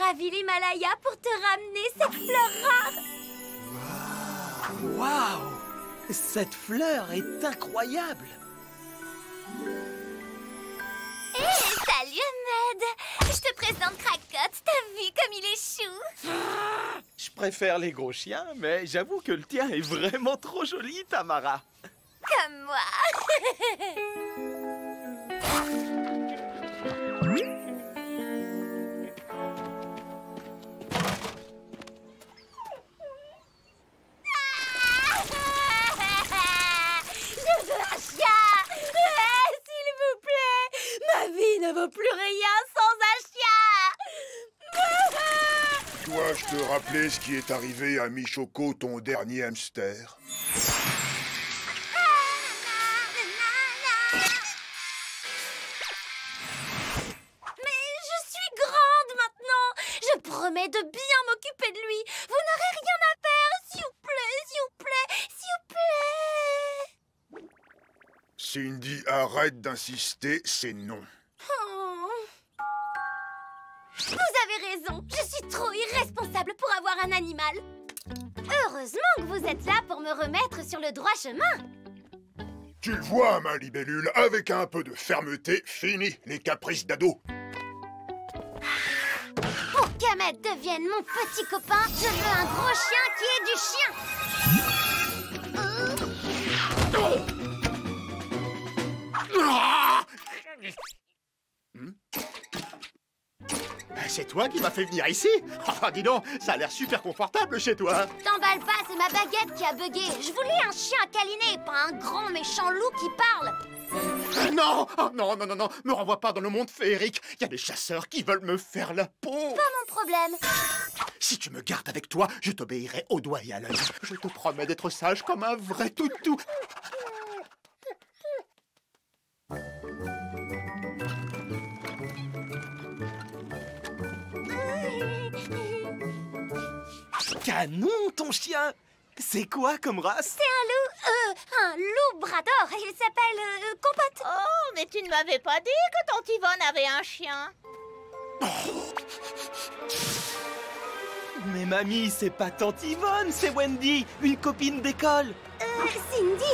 gravi l'Himalaya pour te ramener cette fleur rare. Waouh! Cette fleur est incroyable! Hé, salut Ahmed! Je te présente Cracotte, t'as vu comme il est chou? Je préfère les gros chiens, mais j'avoue que le tien est vraiment trop joli, Tamara. Comme moi. Je veux un chien! S'il vous plaît! Ma vie ne vaut plus rien sans un chien! Dois-je te rappeler ce qui est arrivé à Michoko, ton dernier hamster? Mais je suis grande maintenant! Je promets de bien m'occuper de lui! Vous n'aurez rien à faire! S'il vous plaît, s'il vous plaît, s'il vous plaît! Cindy, arrête d'insister, c'est non. Oh. Vous avez raison! Je suis trop irresponsable pour avoir un animal! Heureusement que vous êtes là pour me remettre sur le droit chemin! Tu le vois, ma libellule, avec un peu de fermeté, fini les caprices d'ado. Pour qu'Ahmed devienne mon petit copain, je veux un gros chien qui est du chien! C'est toi qui m'as fait venir ici? Ah, dis donc, ça a l'air super confortable chez toi. T'emballes pas, c'est ma baguette qui a bugué. Je voulais un chien à câliner, pas un grand méchant loup qui parle. Non, oh, non, non, non, non, me renvoie pas dans le monde féerique. Il y a des chasseurs qui veulent me faire la peau. Pas mon problème. Si tu me gardes avec toi, je t'obéirai au doigt et à l'œil. Je te promets d'être sage comme un vrai toutou. Canon, ton chien! C'est quoi comme race? C'est un loup brador. Il s'appelle Compote. Oh, mais tu ne m'avais pas dit que Tante Yvonne avait un chien. Mais mamie, c'est pas Tante Yvonne, c'est Wendy, une copine d'école. Cindy.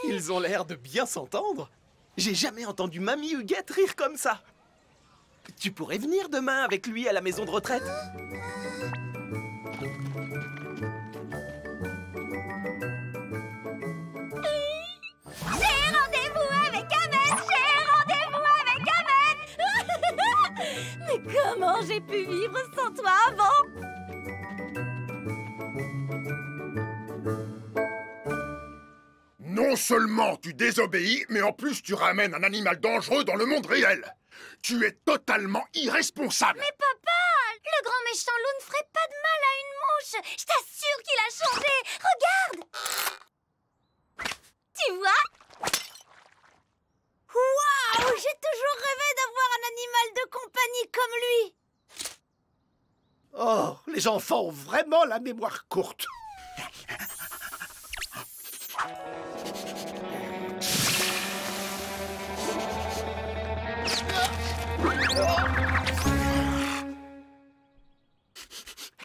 Ils ont l'air de bien s'entendre. J'ai jamais entendu mamie Huguette rire comme ça. Tu pourrais venir demain avec lui à la maison de retraite. J'ai rendez-vous avec Ahmed. J'ai rendez-vous avec Ahmed. Mais comment j'ai pu vivre sans toi avant? Non seulement tu désobéis, mais en plus tu ramènes un animal dangereux dans le monde réel. Tu es totalement irresponsable. Mais papa, le grand méchant loup ne ferait pas de mal à une mouche. Je t'assure qu'il a changé. Regarde. Tu vois? Waouh, j'ai toujours rêvé d'avoir un animal de compagnie comme lui. Oh, les enfants ont vraiment la mémoire courte.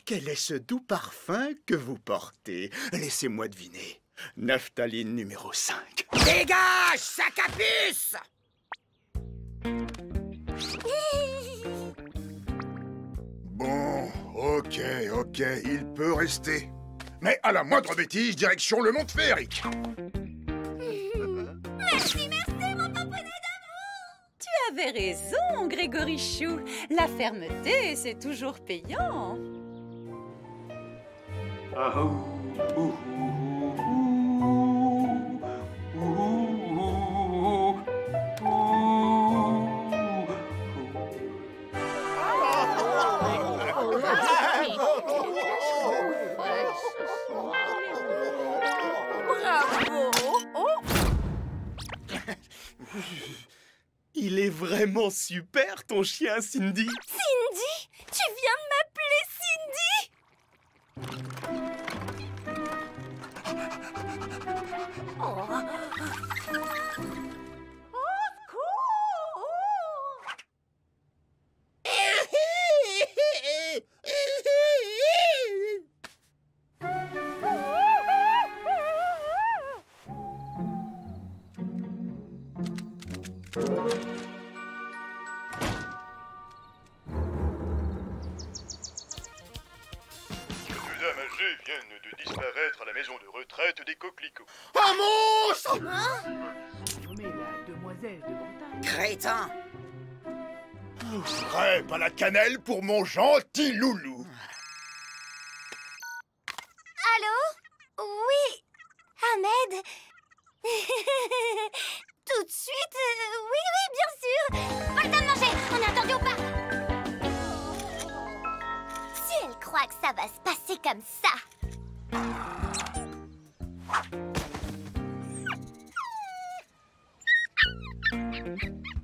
Quel est ce doux parfum que vous portez? Laissez-moi deviner. Naphtaline numéro 5. Dégage, sac à puce! Bon, ok, il peut rester. Mais à la moindre bêtise, direction le monde féerique. Merci, mon papounet d'amour. Tu avais raison, Grégory Chou. La fermeté, c'est toujours payant. Il est vraiment super, ton chien, Cindy. Cindy, tu viens de m'appeler Cindy? Deux dames âgées viennent de disparaître à la maison de retraite des coquelicots. Un monstre! Crétin! Crêpe à la cannelle pour mon gentil loulou. Allô? Oui, Ahmed. Tout de suite? Oui, bien sûr. Pas le temps de manger. On est attendu ou pas? Si elle croit que ça va se passer comme ça.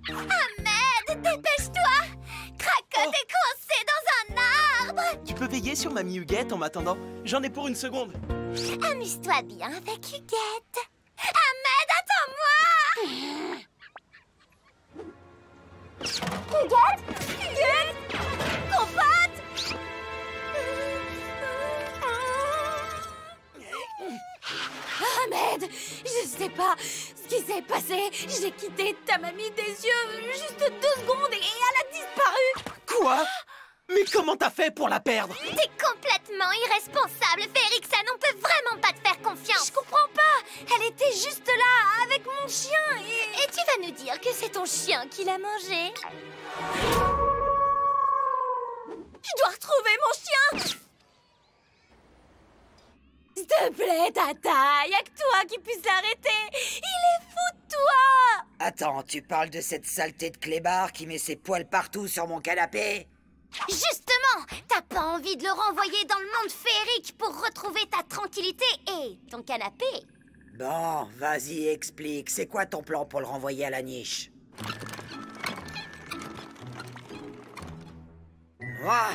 Ahmed, dépêche-toi. Cracotte est coincé dans un arbre. Tu peux veiller sur Mamie Huguette en m'attendant? J'en ai pour une seconde. Amuse-toi bien avec Huguette. Ahmed, attends-moi. Huguette? Huguette? Compote? Ahmed, je sais pas ce qui s'est passé. J'ai quitté ta mamie des yeux juste 2 secondes et elle a disparu. Quoi? Mais comment t'as fait pour la perdre? T'es complètement irresponsable, Férixan. On peut vraiment pas te faire confiance. Je comprends pas. Elle était juste là, avec mon chien et tu vas nous dire que c'est ton chien qui l'a mangé? Je dois retrouver mon chien. S'il te plaît, Tata, y'a que toi qui puisse l'arrêter. Il est fou de toi. Attends, tu parles de cette saleté de clébard qui met ses poils partout sur mon canapé? Justement, t'as pas envie de le renvoyer dans le monde féerique pour retrouver ta tranquillité et ton canapé? Bon, vas-y, explique. C'est quoi ton plan pour le renvoyer à la niche? Moi,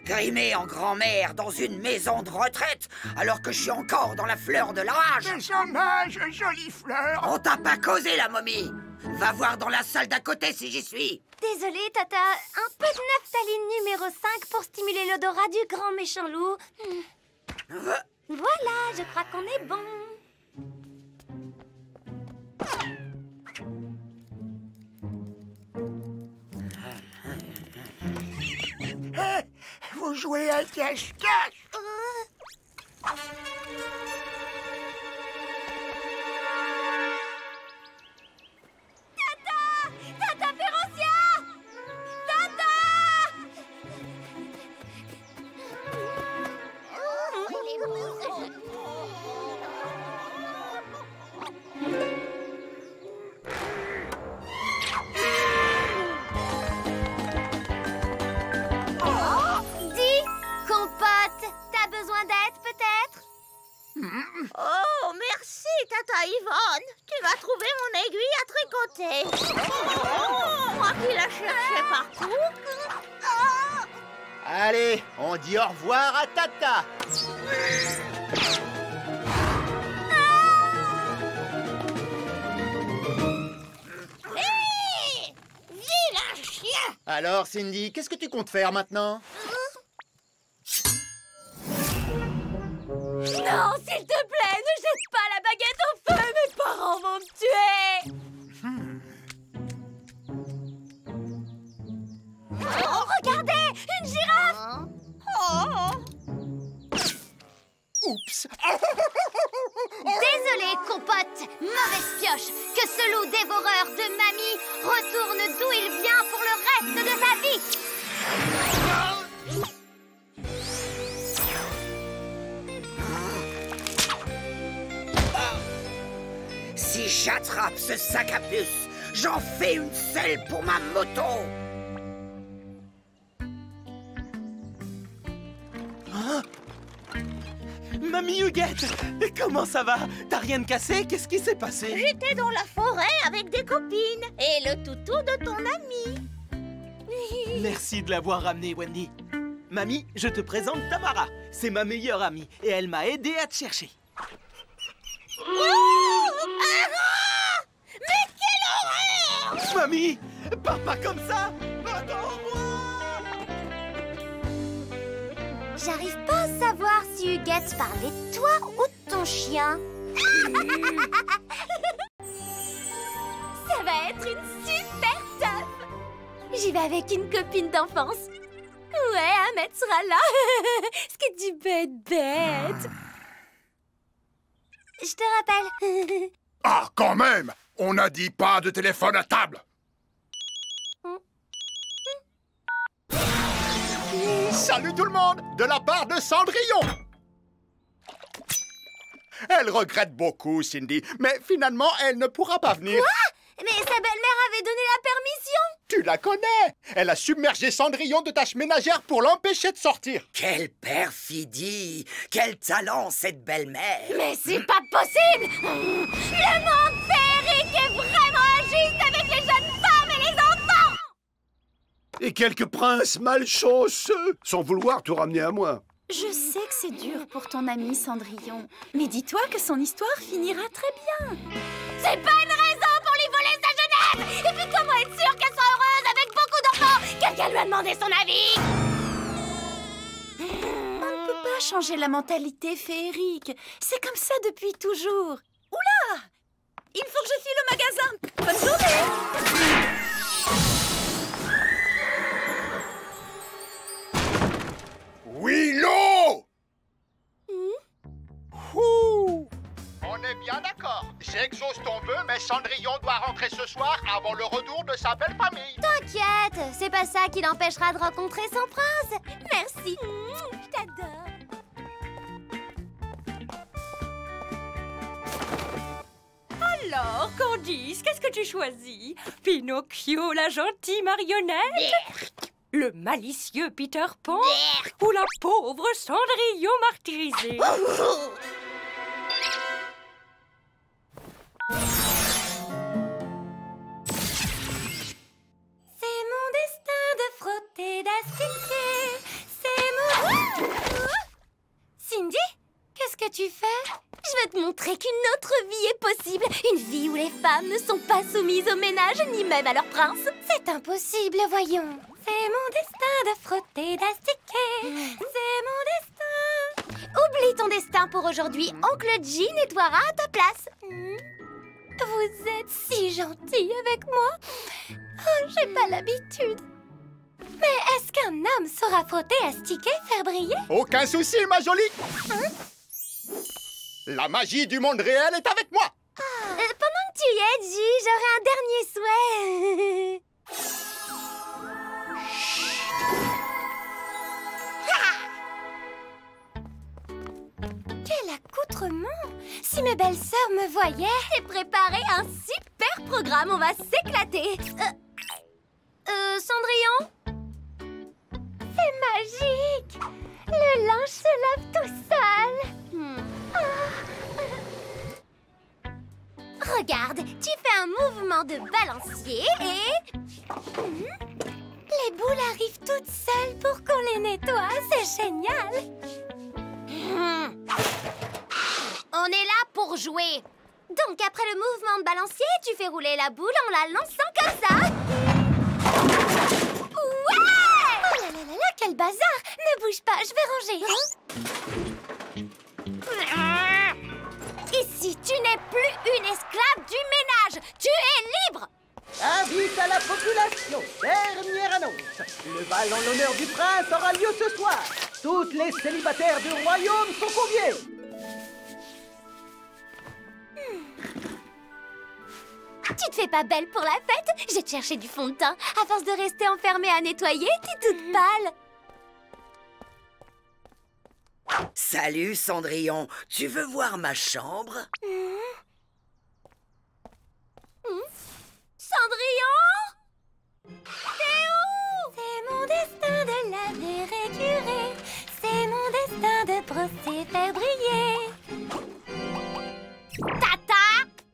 grimé en grand-mère dans une maison de retraite, alors que je suis encore dans la fleur de l'âge. Des hommages, jolie fleur. On t'a pas causé, la momie. Va voir dans la salle d'à côté si j'y suis. Désolée, Tata. Un peu de naphtaline numéro 5 pour stimuler l'odorat du grand méchant loup. Voilà, je crois qu'on est bon. Vous jouez à cache-cache. Tata Férocia! Tata! Dis, compote, t'as besoin d'aide peut-être? Oh, merci, Tata Yvonne. Tu vas trouver mon aiguille à tricoter. Oh, moi qui la cherchais partout. Allez, on dit au revoir à Tata. Hé! Vilain chien! Alors, Cindy, qu'est-ce que tu comptes faire maintenant? Non, s'il te plaît, ne jette pas la baguette au feu, mes parents vont me tuer. Oh, regardez, une girafe. Oh! Oups. Désolé, compote, mauvaise pioche. Que ce loup dévoreur de mamie retourne d'où il vient pour le reste de sa vie. Si j'attrape ce sac à puce, j'en fais une selle pour ma moto. Mamie Huguette, comment ça va? T'as rien de cassé? Qu'est-ce qui s'est passé? J'étais dans la forêt avec des copines et le toutou de ton ami. Merci de l'avoir ramené, Wendy. Mamie, je te présente Tamara. C'est ma meilleure amie et elle m'a aidé à te chercher. Mais quelle horreur! Mamie, pars pas comme ça. Attends-moi. J'arrive pas à savoir si Huguette parlait de toi ou de ton chien. Ça va être une super teuf. J'y vais avec une copine d'enfance. Ouais, Ahmed sera là. Ce qui est du bête. Je te rappelle. Ah, quand même! On n'a dit pas de téléphone à table! Salut tout le monde, de la part de Cendrillon. Elle regrette beaucoup, Cindy, mais finalement, elle ne pourra pas venir. Quoi? Mais sa belle-mère avait donné la permission. Tu la connais. Elle a submergé Cendrillon de tâches ménagères pour l'empêcher de sortir. Quelle perfidie! Quel talent, cette belle-mère! Mais c'est pas possible. Le monde féerique est vraiment injuste avec les jeunes femmes et les enfants. Et quelques princes malchanceux, sans vouloir tout ramener à moi. Je sais que c'est dur pour ton ami Cendrillon, mais dis-toi que son histoire finira très bien. C'est pas une raison pour lui voler sa jeunesse. Et puis comment être sûr qu'elle soit heureuse avec beaucoup d'enfants? Quelqu'un lui a demandé son avis. On ne peut pas changer la mentalité féerique. C'est comme ça depuis toujours. Oula! Il faut que je file au magasin. Bonne journée! Willow! Ouh. On est bien d'accord. J'exauce ton vœu, mais Cendrillon doit rentrer ce soir avant le retour de sa belle famille. T'inquiète, c'est pas ça qui l'empêchera de rencontrer son prince. Merci. Je t'adore. Alors, Candice, qu'est-ce que tu choisis? Pinocchio, la gentille marionnette? Le malicieux Peter Pan? Ou la pauvre Cendrillon martyrisée? C'est mon destin de frotter, d'astiquer. C'est mon... Cindy, qu'est-ce que tu fais? Je veux te montrer qu'une autre vie est possible. Une vie où les femmes ne sont pas soumises au ménage, ni même à leur prince. C'est impossible, voyons. C'est mon destin de frotter, d'astiquer. C'est mon destin. Oublie ton destin pour aujourd'hui. Oncle G nettoiera à ta place. Vous êtes si gentil avec moi. Oh, j'ai pas l'habitude. Mais est-ce qu'un homme saura frotter, astiquer, faire briller? Aucun souci, ma jolie. La magie du monde réel est avec moi. Pendant que tu y es, G, j'aurai un dernier souhait. Quel accoutrement! Si mes belles sœurs me voyaient, j'ai préparé un super programme, on va s'éclater. Cendrillon? C'est magique! Le linge se lave tout seul. Regarde, tu fais un mouvement de balancier et... les boules arrivent toutes seules pour qu'on les nettoie, c'est génial. On est là pour jouer. Donc après le mouvement de balancier, tu fais rouler la boule en la lançant comme ça. Ouais! Oh là là là là, quel bazar! Ne bouge pas, je vais ranger. Ici, tu n'es plus une esclave du ménage. Tu es libre. Invite à la population, dernière annonce. Le bal en l'honneur du prince aura lieu ce soir. Toutes les célibataires du royaume sont conviées. Tu te fais pas belle pour la fête? J'ai cherché du fond de teint. À force de rester enfermée à nettoyer, t'es toute pâle. Salut, Cendrillon. Tu veux voir ma chambre? Cendrillon? T'es où? C'est mon destin de laver et curer. C'est mon destin de brosser, faire briller. Tata,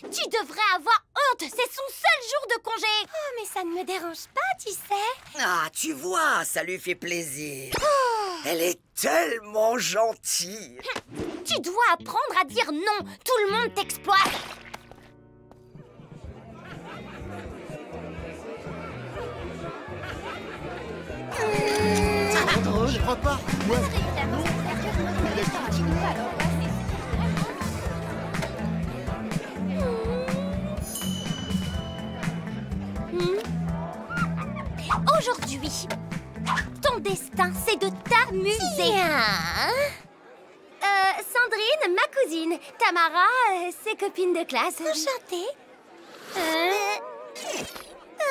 tu devrais avoir honte. C'est son seul jour de congé. Oh, mais ça ne me dérange pas, tu sais. Ah, tu vois, ça lui fait plaisir. Elle est tellement gentille. Tu dois apprendre à dire non. Tout le monde t'exploite. Je crois pas. Ouais. Aujourd'hui, ton destin, c'est de t'amuser. Sandrine, ma cousine. Tamara, ses copines de classe. Enchantée.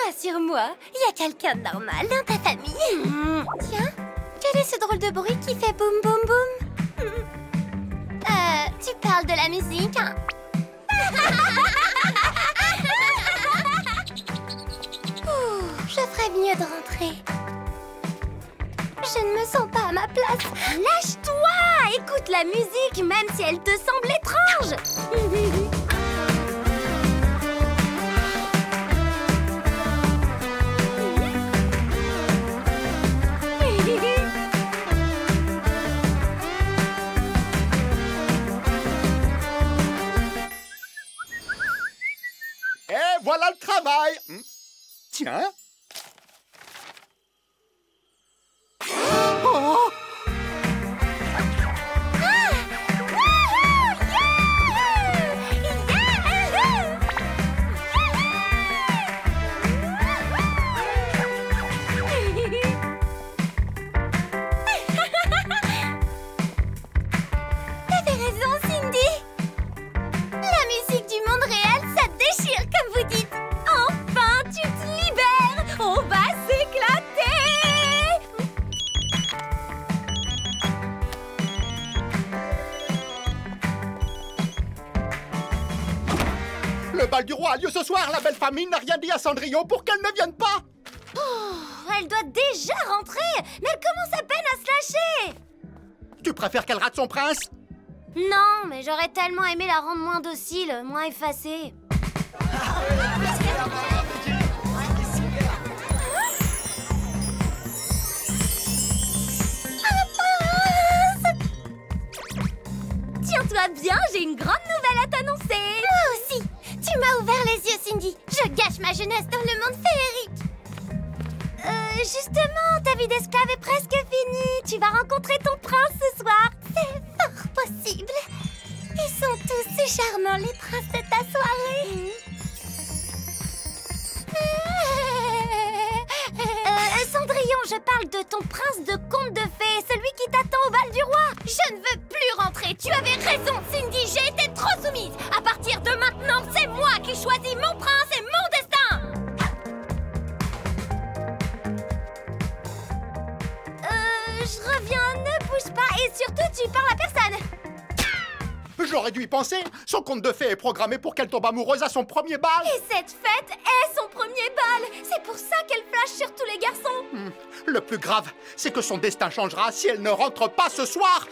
Rassure-moi, il y a quelqu'un de normal dans ta famille. Tiens, quel est ce drôle de bruit qui fait boum boum boum? Tu parles de la musique, hein? Je ferais mieux de rentrer. Je ne me sens pas à ma place. Lâche-toi! Écoute la musique, même si elle te semble étrange. Et voilà le travail. Tiens. Oh! T'avais raison, Cindy. La musique du monde réel, ça te déchire, comme vous dites. Enfin, tu te libères. On va s'éclater. Le bal du roi a lieu ce soir. La belle famille n'a rien dit à Cendrillon pour qu'elle ne vienne pas. Elle doit déjà rentrer. Mais elle commence à peine à se lâcher. Tu préfères qu'elle rate son prince? Non, mais j'aurais tellement aimé la rendre moins docile, moins effacée. Tiens-toi bien, j'ai une grande nouvelle à t'annoncer. Moi aussi. Tu m'as ouvert les yeux, Cindy. Je gâche ma jeunesse dans le monde féerique. Justement, ta vie d'esclave est presque finie. Tu vas rencontrer ton prince ce soir. C'est fort possible. Ils sont tous si charmants, les princes de ta soirée. Cendrillon, je parle de ton prince de conte de fées, celui qui t'attend au bal du roi. Je ne veux plus rentrer. Tu avais raison, Cindy. J'ai été trop soumise. À partir de maintenant, c'est moi qui choisis mon prince et mon destin. Je reviens, ne bouge pas et surtout, tu parles à personne. J'aurais dû y penser. Son conte de fées est programmé pour qu'elle tombe amoureuse à son premier bal. Et cette fête est son premier bal. C'est pour ça qu'elle flash sur tous les garçons. Le plus grave, c'est que son destin changera si elle ne rentre pas ce soir.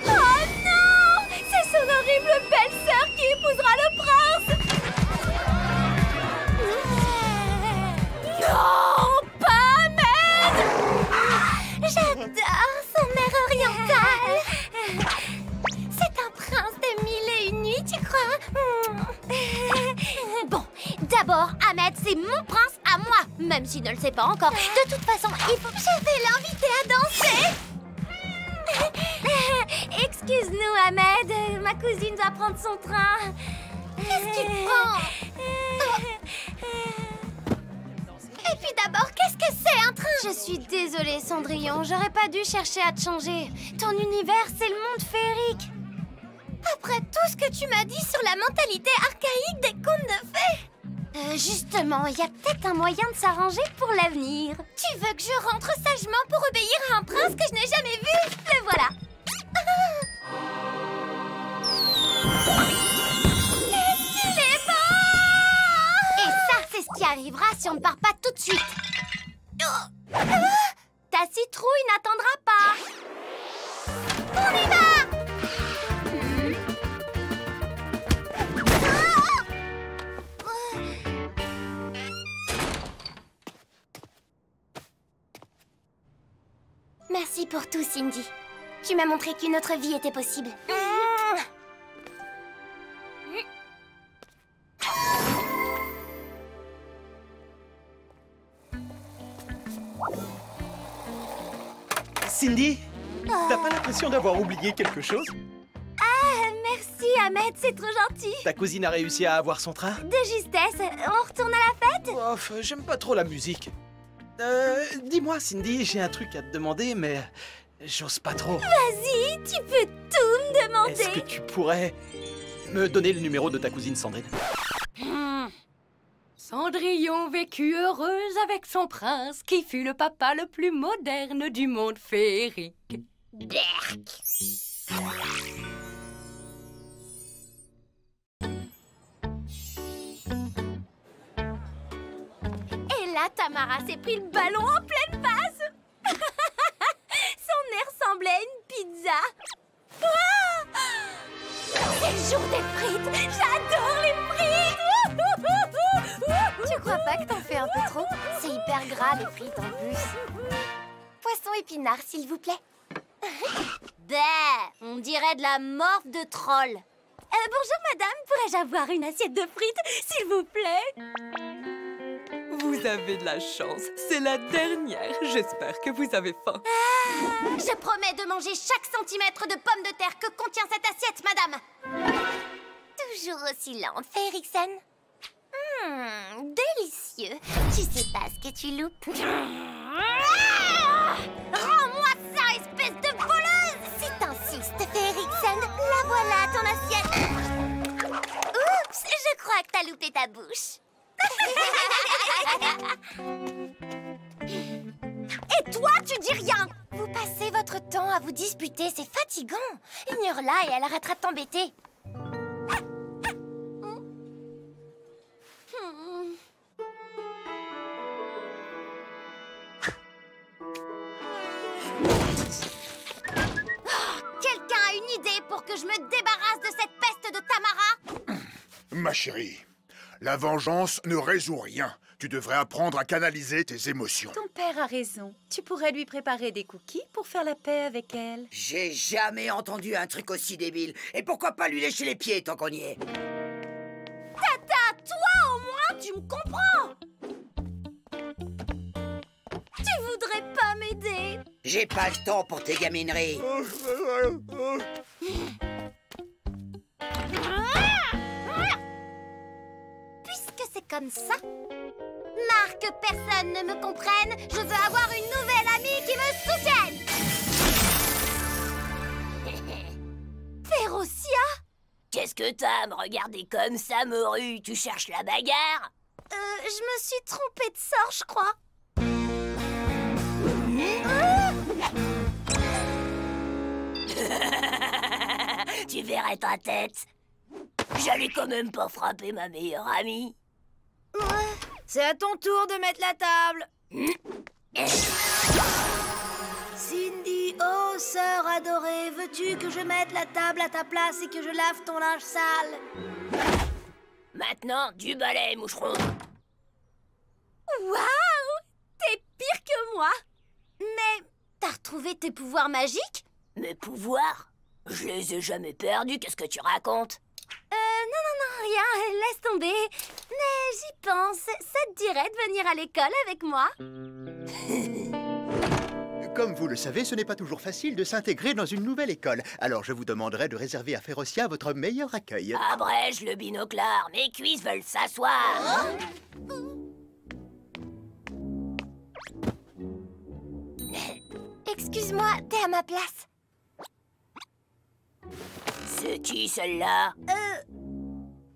Oh non! C'est son horrible belle-sœur qui épousera le prince. Non, pas Ahmed. J'adore son air oriental. C'est un prince de 1001 nuits, tu crois? Bon, d'abord, Ahmed, c'est mon prince à moi, même s'il ne le sait pas encore. De toute façon, il faut que je vais l'inviter à danser. Excuse-nous, Ahmed. Ma cousine doit prendre son train. Qu'est-ce qu'il prend? Et puis d'abord, qu'est-ce que c'est un train? Je suis désolée, Cendrillon. J'aurais pas dû chercher à te changer. Ton univers, c'est le monde féerique. Après tout ce que tu m'as dit sur la mentalité archaïque des contes de fées. Justement, il y a peut-être un moyen de s'arranger pour l'avenir. Tu veux que je rentre sagement pour obéir à un prince que je n'ai jamais vu? Le voilà. Est-ce qu'il est beau? Et ça, c'est ce qui arrivera si on ne part pas tout de suite. Ta citrouille n'attendra pas. On y va! Merci pour tout, Cindy. Tu m'as montré qu'une autre vie était possible. Cindy, t'as pas l'impression d'avoir oublié quelque chose? Ah, merci Ahmed, c'est trop gentil. Ta cousine a réussi à avoir son train? De justesse, on retourne à la fête? Ouf, j'aime pas trop la musique. Dis-moi Cindy, j'ai un truc à te demander, mais j'ose pas trop. Vas-y, tu peux tout me demander. Est-ce que tu pourrais me donner le numéro de ta cousine Sandrine? Cendrillon vécut heureuse avec son prince, qui fut le papa le plus moderne du monde féerique. Berk. Et là, Tamara s'est pris le ballon en pleine face. Son nez ressemblait à une pizza. Ah, c'est le jour des frites. J'adore les frites. Tu crois pas que t'en fais un peu trop? C'est hyper gras les frites en plus. Poisson épinard, s'il vous plaît. Bah, on dirait de la morve de troll. Bonjour madame, pourrais-je avoir une assiette de frites, s'il vous plaît? Vous avez de la chance, c'est la dernière. J'espère que vous avez faim. Je promets de manger chaque centimètre de pommes de terre que contient cette assiette, madame. Toujours aussi lente, Férixen. Délicieux. Tu sais pas ce que tu loupes. Rends-moi ça, espèce de voleuse! Si t'insistes, Férixen, la voilà ton assiette. Oups, je crois que t'as loupé ta bouche. Et toi, tu dis rien! Vous passez votre temps à vous disputer, c'est fatigant. Ignore-la et elle arrêtera de t'embêter. Quelqu'un a une idée pour que je me débarrasse de cette peste de Tamara? Ma chérie, la vengeance ne résout rien. Tu devrais apprendre à canaliser tes émotions. Ton père a raison. Tu pourrais lui préparer des cookies pour faire la paix avec elle. J'ai jamais entendu un truc aussi débile. Et pourquoi pas lui lécher les pieds tant qu'on y est? Tata, toi au moins, tu me comprends. Tu voudrais pas m'aider? J'ai pas le temps pour tes gamineries. Puisque c'est comme ça, marre que personne ne me comprenne, je veux avoir une nouvelle amie qui me soutienne. Férocia? Qu'est-ce que t'as à me regarder comme ça, morue? Tu cherches la bagarre? Je me suis trompée de sort, je crois. Tu verrais ta tête. J'allais quand même pas frapper ma meilleure amie. C'est à ton tour de mettre la table. Cindy, oh sœur adorée, veux-tu que je mette la table à ta place et que je lave ton linge sale? Maintenant, du balai, moucheron. Waouh! T'es pire que moi. Mais t'as retrouvé tes pouvoirs magiques? Mes pouvoirs? Je les ai jamais perdus, qu'est-ce que tu racontes? Non, rien, laisse tomber. Mais j'y pense, ça te dirait de venir à l'école avec moi? Comme vous le savez, ce n'est pas toujours facile de s'intégrer dans une nouvelle école. Alors je vous demanderai de réserver à Férocia votre meilleur accueil. Abrège le binoclard, mes cuisses veulent s'asseoir. Excuse-moi, t'es à ma place. C'est qui celle-là?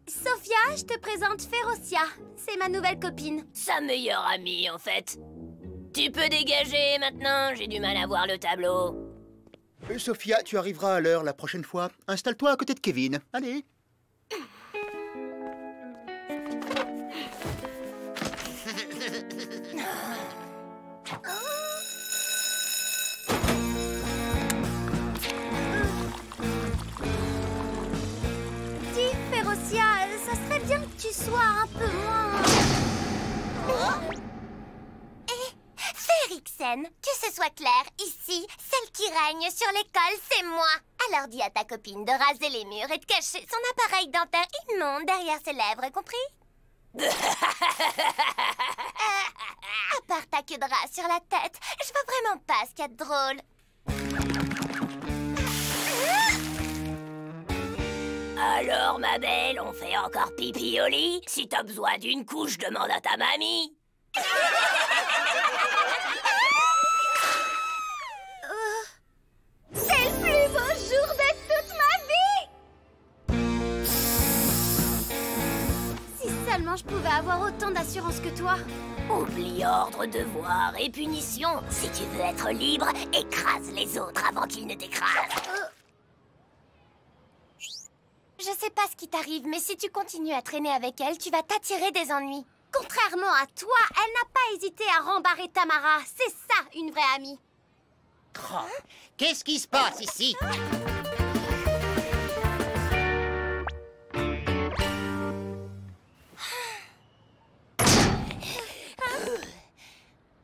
Sophia, je te présente Férocia. C'est ma nouvelle copine. Sa meilleure amie, en fait. Tu peux dégager maintenant, j'ai du mal à voir le tableau. Sophia, tu arriveras à l'heure la prochaine fois. Installe-toi à côté de Kevin. Allez. Dis, Férocia, ça serait bien que tu sois un peu moins... Férixen, scène. Que ce soit clair, ici, celle qui règne sur l'école, c'est moi. Alors dis à ta copine de raser les murs et de cacher son appareil dentaire immonde derrière ses lèvres, compris? À part ta queue de rat sur la tête, je vois vraiment pas ce qu'il y a de drôle. Alors, ma belle, on fait encore pipi au lit? Si t'as besoin d'une couche, demande à ta mamie. C'est le plus beau jour de toute ma vie! Si seulement je pouvais avoir autant d'assurance que toi. Oublie ordre, devoir et punition. Si tu veux être libre, écrase les autres avant qu'ils ne t'écrasent. Je sais pas ce qui t'arrive, mais si tu continues à traîner avec elle, tu vas t'attirer des ennuis. Contrairement à toi, elle n'a pas hésité à rembarrer Tamara. C'est ça, une vraie amie. Oh, qu'est-ce qui se passe ici?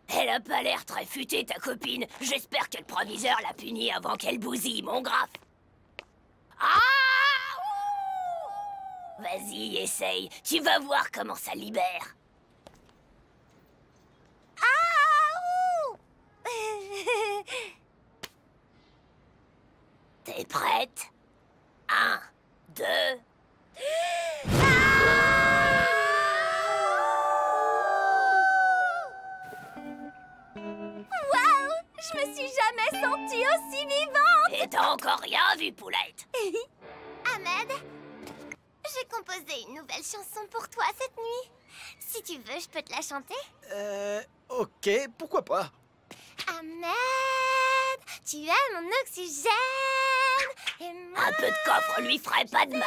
Elle a pas l'air très futée, ta copine. J'espère que le proviseur l'a punie avant qu'elle bousille mon graphe. Ah! Vas-y, essaye. Tu vas voir comment ça libère. T'es prête? 1, 2... Waouh! Je me suis jamais sentie aussi vivante! Et t'as encore rien vu, poulette? Ahmed, j'ai composé une nouvelle chanson pour toi cette nuit. Si tu veux, je peux te la chanter? Ok, pourquoi pas? Ahmed, tu es mon oxygène. Et moi... Un peu de coffre lui ferait pas de mal.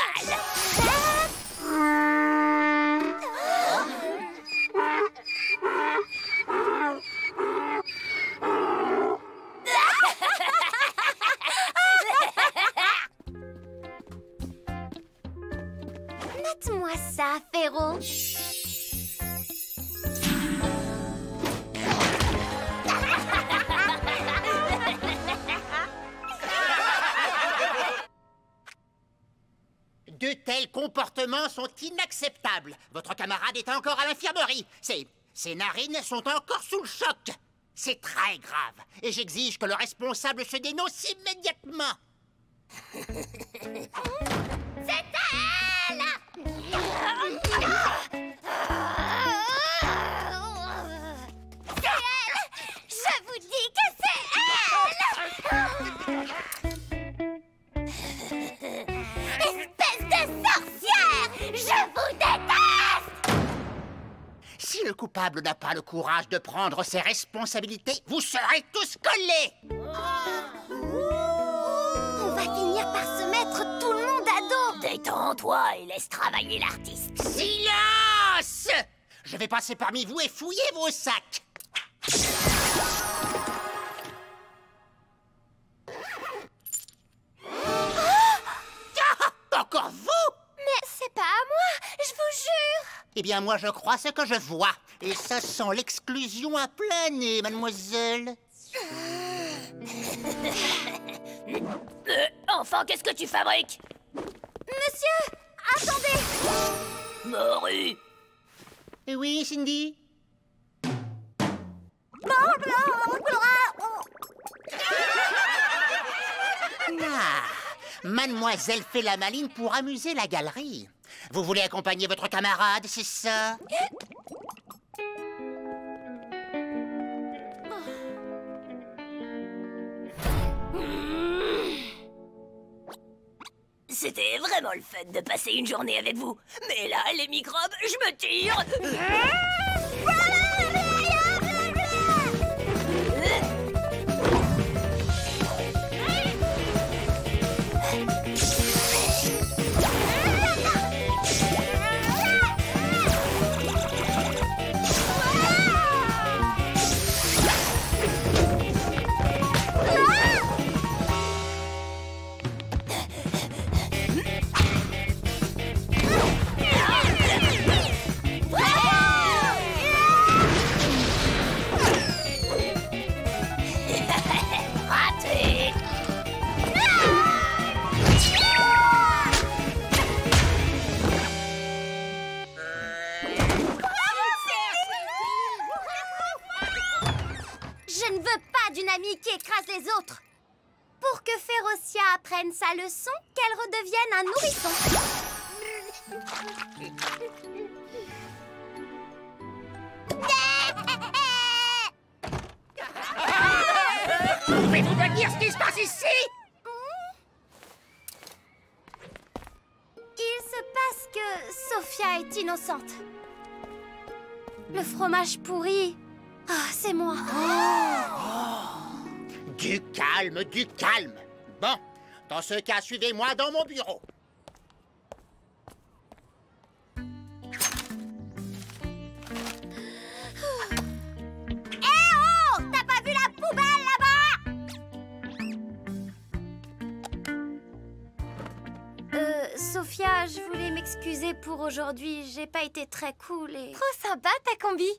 Note-moi ça, Féro. De tels comportements sont inacceptables. Votre camarade est encore à l'infirmerie. Ses narines sont encore sous le choc. C'est très grave. Et j'exige que le responsable se dénonce immédiatement. C'est elle! C'est elle! Je vous dis que c'est elle! Espèce de sorcière! Je vous déteste! Si le coupable n'a pas le courage de prendre ses responsabilités, vous serez tous collés. On va finir par se mettre tout le monde à dos. Détends-toi et laisse travailler l'artiste. Silence! Je vais passer parmi vous et fouiller vos sacs. Encore vous? Mais c'est pas à moi, je vous jure. Eh bien, moi, je crois ce que je vois. Et ça sent l'exclusion à plein nez, mademoiselle. Enfin, qu'est-ce que tu fabriques? Monsieur, attendez. Morue. Oui, Cindy? Ah, mademoiselle fait la maline pour amuser la galerie. Vous voulez accompagner votre camarade, c'est ça? C'était vraiment le fun de passer une journée avec vous. Mais là, les microbes, je me tire. d'une amie qui écrase les autres. Pour que Férocia apprenne sa leçon, qu'elle redevienne un nourrisson. Pouvez-vous me dire ce qui se passe ici? Il se passe que Sophia est innocente. Le fromage pourri, c'est moi. Du calme, du calme. Bon, dans ce cas, suivez-moi dans mon bureau. T'as pas vu la poubelle là-bas? Sophia, je voulais m'excuser pour aujourd'hui. J'ai pas été très cool et... Trop sympa ta combi.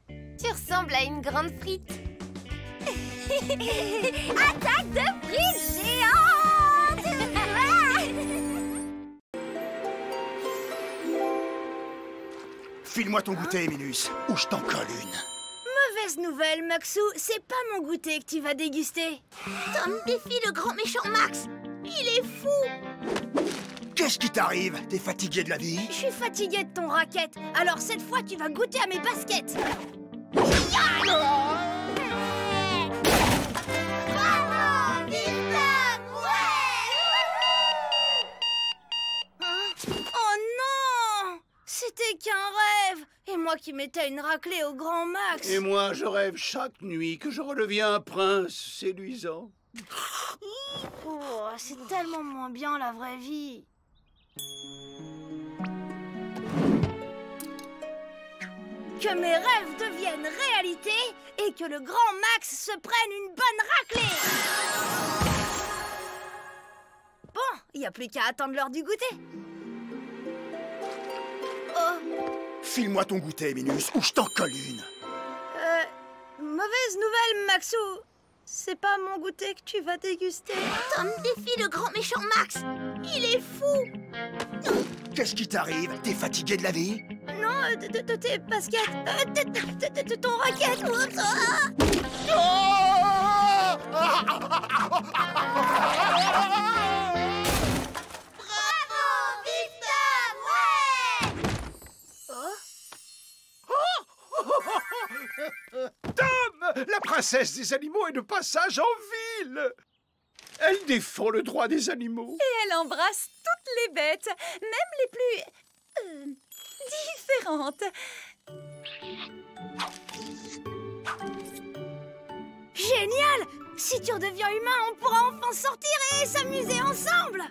Tu ressembles à une grande frite. Attaque de frites géante! File-moi ton goûter, Minus, ou je t'en colle une. Mauvaise nouvelle, Maxou, c'est pas mon goûter que tu vas déguster. Tom défie le grand méchant Max. Il est fou. Qu'est-ce qui t'arrive? T'es fatigué de la vie? Je suis fatiguée de ton racket, alors cette fois tu vas goûter à mes baskets. Oh non! C'était qu'un rêve! Et moi qui mettais une raclée au grand Max! Et moi, je rêve chaque nuit que je redeviens un prince séduisant. Oh, c'est tellement moins bien la vraie vie. Que mes rêves deviennent réalité et que le grand Max se prenne une bonne raclée! Bon, il n'y a plus qu'à attendre l'heure du goûter. Oh, File-moi ton goûter, Minus, ou je t'en colle une. mauvaise nouvelle, Maxou. C'est pas mon goûter que tu vas déguster. Tom défie le grand méchant Max. Il est fou. Qu'est-ce qui t'arrive? T'es fatigué de la vie? Non, de tes baskets. De ton racket. Bravo, Victor! Ouais! Tom! La princesse des animaux est de passage en ville! Elle défend le droit des animaux. Et elle embrasse toutes les bêtes, même les plus... différentes. Génial! Si tu redeviens humain, on pourra enfin sortir et s'amuser ensemble.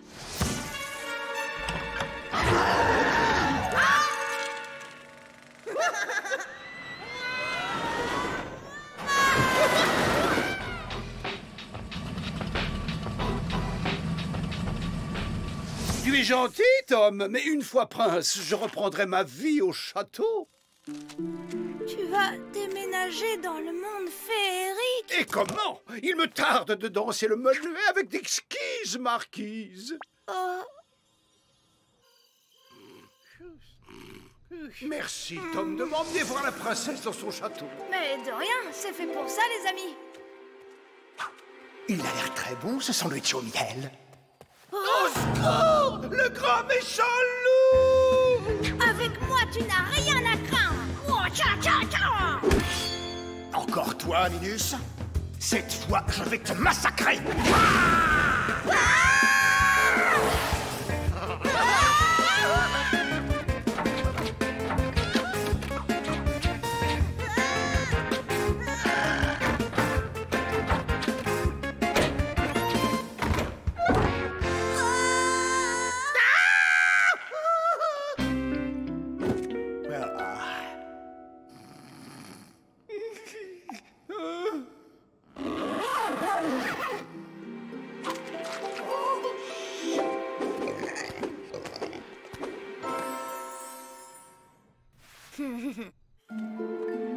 Tu es gentil, Tom, mais une fois prince, je reprendrai ma vie au château. Tu vas déménager dans le monde féerique. Et comment? Il me tarde de danser le menuet avec d'exquises marquises. Oh. Merci, Tom, de m'emmener voir la princesse dans son château. Mais de rien, c'est fait pour ça, les amis. Il a l'air très bon, ce sandwich au miel. Au secours! Le grand méchant loup! Avec moi, tu n'as rien à craindre. Oh, tcha, tcha, tcha. Encore toi, Minus? Cette fois, je vais te massacrer!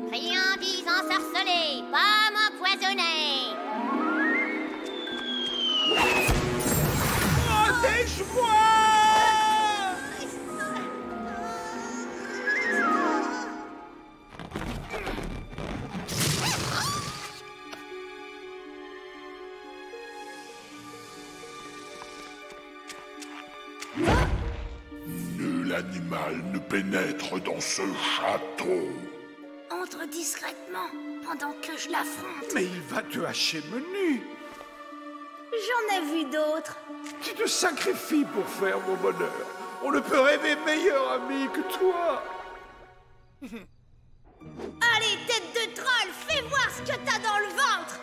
Friandise ensorcelée, pomme empoisonnée. Protège-moi! animal ne pénètre dans ce château. Entre discrètement, pendant que je l'affronte. Mais il va te hacher menu. J'en ai vu d'autres. Tu te sacrifies pour faire mon bonheur. On ne peut rêver meilleur ami que toi. Allez, tête de troll, fais voir ce que t'as dans le ventre.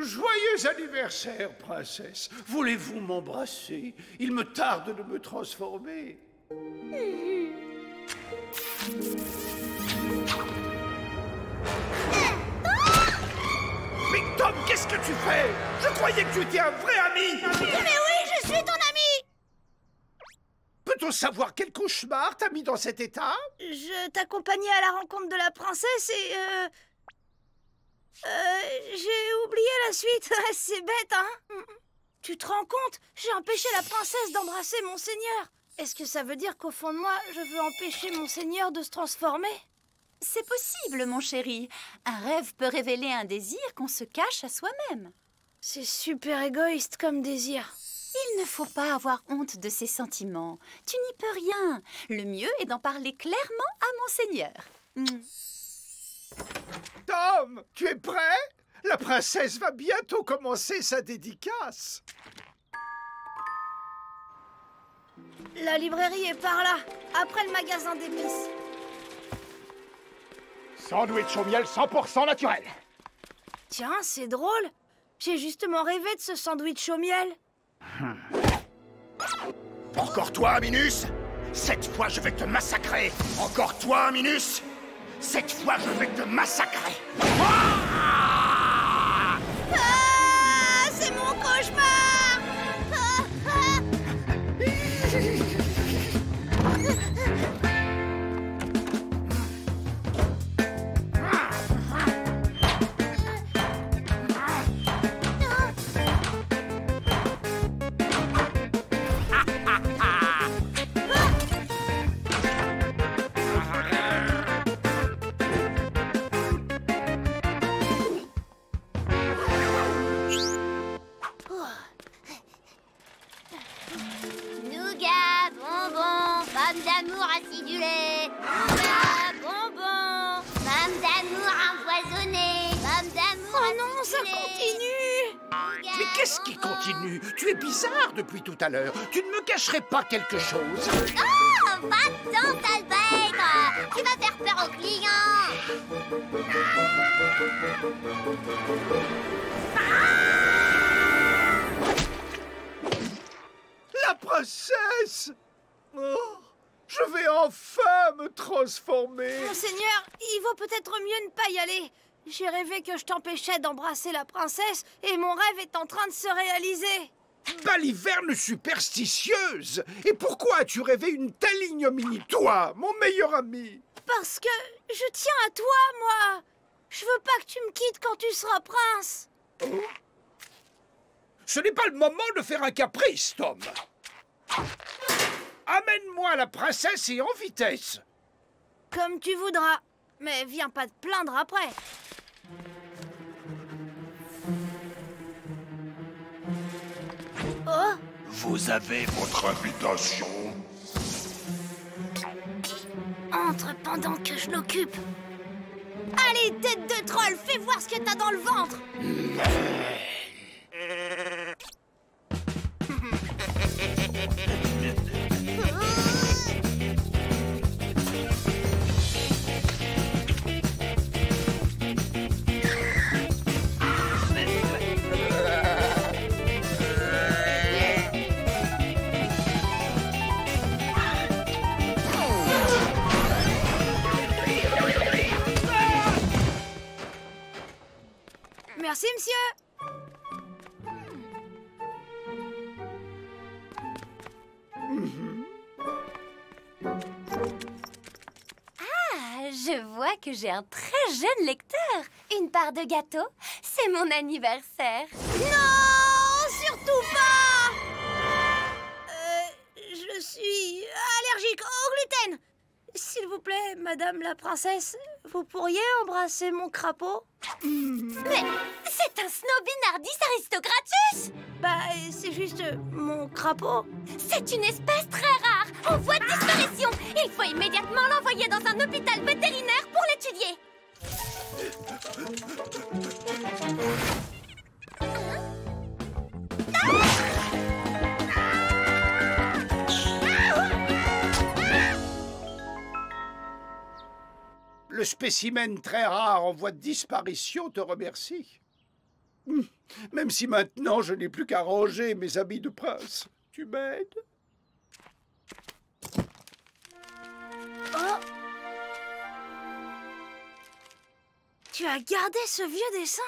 Joyeux anniversaire, princesse. Voulez-vous m'embrasser? Il me tarde de me transformer. Mais Tom, qu'est-ce que tu fais? Je croyais que tu étais un vrai ami. Mais oui, je suis ton ami. Peut-on savoir quel cauchemar t'a mis dans cet état? Je t'accompagnais à la rencontre de la princesse et... j'ai oublié la suite. C'est bête, hein? Tu te rends compte? J'ai empêché la princesse d'embrasser mon seigneur. Est-ce que ça veut dire qu'au fond de moi, je veux empêcher mon seigneur de se transformer? C'est possible, mon chéri. Un rêve peut révéler un désir qu'on se cache à soi-même. C'est super égoïste comme désir. Il ne faut pas avoir honte de ses sentiments. Tu n'y peux rien. Le mieux est d'en parler clairement à mon seigneur. Tom, tu es prêt? La princesse va bientôt commencer sa dédicace. La librairie est par là, après le magasin d'épices. Sandwich au miel 100% naturel. Tiens, c'est drôle. J'ai justement rêvé de ce sandwich au miel. Encore toi, Minus? Cette fois, je vais te massacrer. Encore toi, Minus? Cette fois, je vais te massacrer. Ah, c'est mon cauchemar. Nougat, bonbon, femme d'amour acidulée. Nougat, bonbon, femme d'amour empoisonnée. Femme d'amour Oh non, ça continue. Mais qu'est-ce qui continue? Tu es bizarre depuis tout à l'heure. Tu ne me cacherais pas quelque chose? Oh, va-t'en, sale bête. Tu vas faire peur aux clients. La princesse! Oh, je vais enfin me transformer. Monseigneur, il vaut peut-être mieux ne pas y aller. J'ai rêvé que je t'empêchais d'embrasser la princesse et mon rêve est en train de se réaliser. Baliverne superstitieuse! Et pourquoi as-tu rêvé une telle ignominie, toi, mon meilleur ami? Parce que je tiens à toi, moi. Je veux pas que tu me quittes quand tu seras prince. Oh. Ce n'est pas le moment de faire un caprice, Tom. Amène-moi la princesse et en vitesse. Comme tu voudras. Mais viens pas te plaindre après. Oh! Vous avez votre invitation. Entre pendant que je l'occupe. Allez, tête de troll, fais voir ce que t'as dans le ventre. Merci, monsieur. Ah, Je vois que j'ai un très jeune lecteur. Une part de gâteau, c'est mon anniversaire. Non, surtout pas. Je suis allergique au gluten. S'il vous plaît, madame la princesse, vous pourriez embrasser mon crapaud? Mais c'est un Snobinardis aristocratus! Bah, c'est juste mon crapaud. C'est une espèce très rare, en voie de disparition. Il faut immédiatement l'envoyer dans un hôpital vétérinaire pour l'étudier. Le spécimen très rare en voie de disparition te remercie. Même si maintenant je n'ai plus qu'à ranger mes habits de prince. Tu m'aides? Oh! Tu as gardé ce vieux dessin?